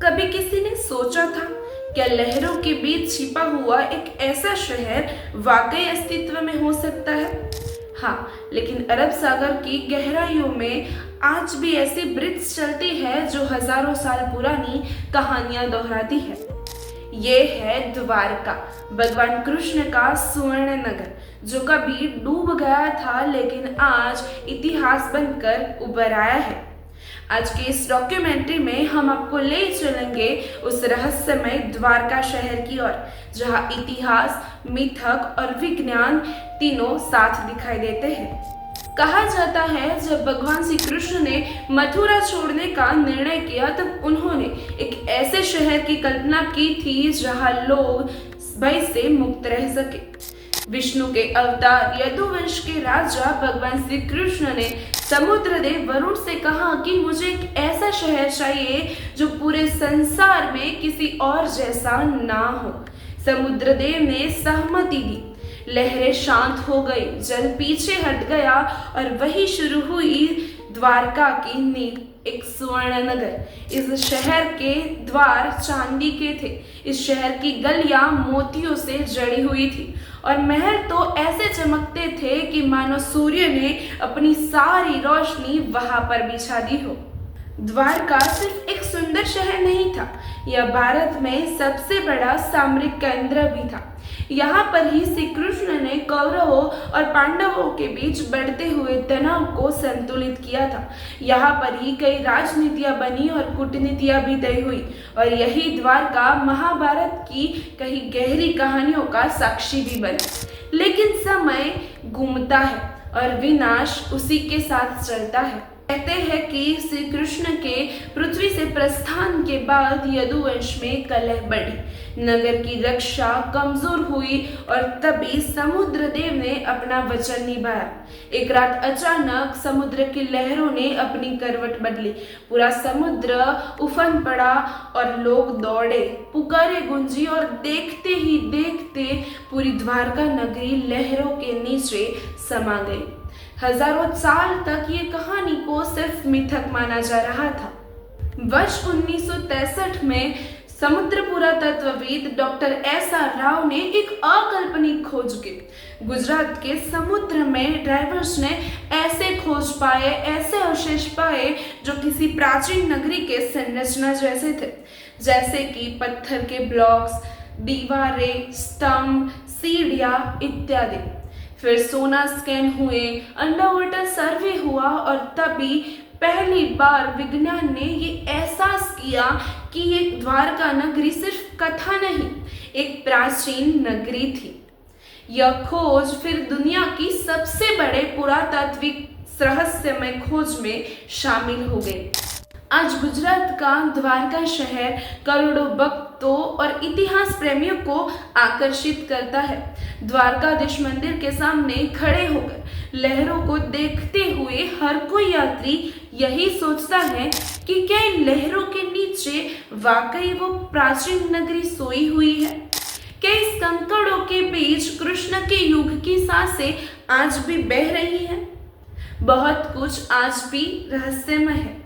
कभी किसी ने सोचा था क्या लहरों के बीच छिपा हुआ एक ऐसा शहर वाकई अस्तित्व में हो सकता है? हाँ, लेकिन अरब सागर की गहराइयों में आज भी ऐसी ब्रिज चलती है जो हजारों साल पुरानी कहानियां दोहराती है। ये है द्वारका, भगवान कृष्ण का स्वर्ण नगर, जो कभी डूब गया था लेकिन आज इतिहास बनकर उभर आया है। आज के इस डॉक्यूमेंट्री में हम आपको ले चलेंगे उस रहस्यमय द्वारका शहर की ओर, जहां इतिहास, मिथक और विज्ञान तीनों साथ दिखाई देते हैं। कहा जाता है जब भगवान श्री कृष्ण ने मथुरा छोड़ने का निर्णय किया तब उन्होंने एक ऐसे शहर की कल्पना की थी जहां लोग भय से मुक्त रह सके। विष्णु के अवतार यदुवंश के राजा भगवान श्री कृष्ण ने समुद्र देव वरुण से कहा कि मुझे एक ऐसा शहर चाहिए जो पूरे संसार में किसी और जैसा ना हो। समुद्र देव ने सहमति दी। लहरें शांत हो गई, जल पीछे हट गया और वही शुरू हुई द्वारका की नींव, एक स्वर्ण नगर। इस शहर के द्वार चांदी के थे, इस शहर की गलियां मोतियों से जड़ी हुई थी और महल तो ऐसे चमकते थे कि मानो सूर्य ने अपनी सारी रोशनी वहां पर बिछा दी हो। द्वारका सिर्फ एक सुंदर शहर नहीं था, यह भारत में सबसे बड़ा सामरिक केंद्र भी था। यहाँ पर ही श्री कृष्ण ने कौरवों और पांडवों के बीच बढ़ते हुए तनाव को संतुलित किया था। यहाँ पर ही कई राजनीतियां बनी और कूटनीतियां भी तय हुई और यही द्वारका महाभारत की कई गहरी कहानियों का साक्षी भी बना। लेकिन समय घूमता है और विनाश उसी के साथ चलता है। कहते हैं कि श्री कृष्ण के पृथ्वी से प्रस्थान के बाद यदुवंश में कलह बढ़ी, नगर की रक्षा कमजोर हुई और तभी समुद्र देव ने अपना वचन निभाया। एक रात अचानक समुद्र की लहरों ने अपनी करवट बदली, पूरा समुद्र उफन पड़ा और लोग दौड़े, पुकारे गूंजी और देखते ही देखते पूरी द्वारका नगरी लहरों के नीचे समा गई। हजारों साल तक ये कहानी को सिर्फ मिथक माना जा रहा था। वर्ष 1963 में समुद्र पुरातत्वविद डॉक्टर एस.आर. राव ने एक अकाल्पनिक खोज की। गुजरात के समुद्र में डाइवर्स ने ऐसे खोज पाए, ऐसे अवशेष पाए जो किसी प्राचीन नगरी के संरचना जैसे थे, जैसे कि पत्थर के ब्लॉक्स, दीवारें, स्तंभ, सीढ़ियां इत्यादि। फिर सोना स्कैन हुए, अंडरवाटर सर्वे हुआ और तभी पहली बार विज्ञान ने ये एहसास किया कि ये द्वारका नगरी सिर्फ कथा नहीं, एक प्राचीन नगरी थी। यह खोज फिर दुनिया की सबसे बड़े पुरातात्विक रहस्यमय खोज में शामिल हो गई। आज गुजरात का द्वारका शहर करोड़ों भक्तों और इतिहास प्रेमियों को आकर्षित करता है। द्वारकाधीश मंदिर के सामने खड़े होकर लहरों को देखते हुए हर कोई यात्री यही सोचता है कि क्या इन लहरों के नीचे वाकई वो प्राचीन नगरी सोई हुई है? क्या इस कंकड़ों के बीच कृष्ण के युग की सांसें आज भी बह रही हैं? बहुत कुछ आज भी रहस्यमय है।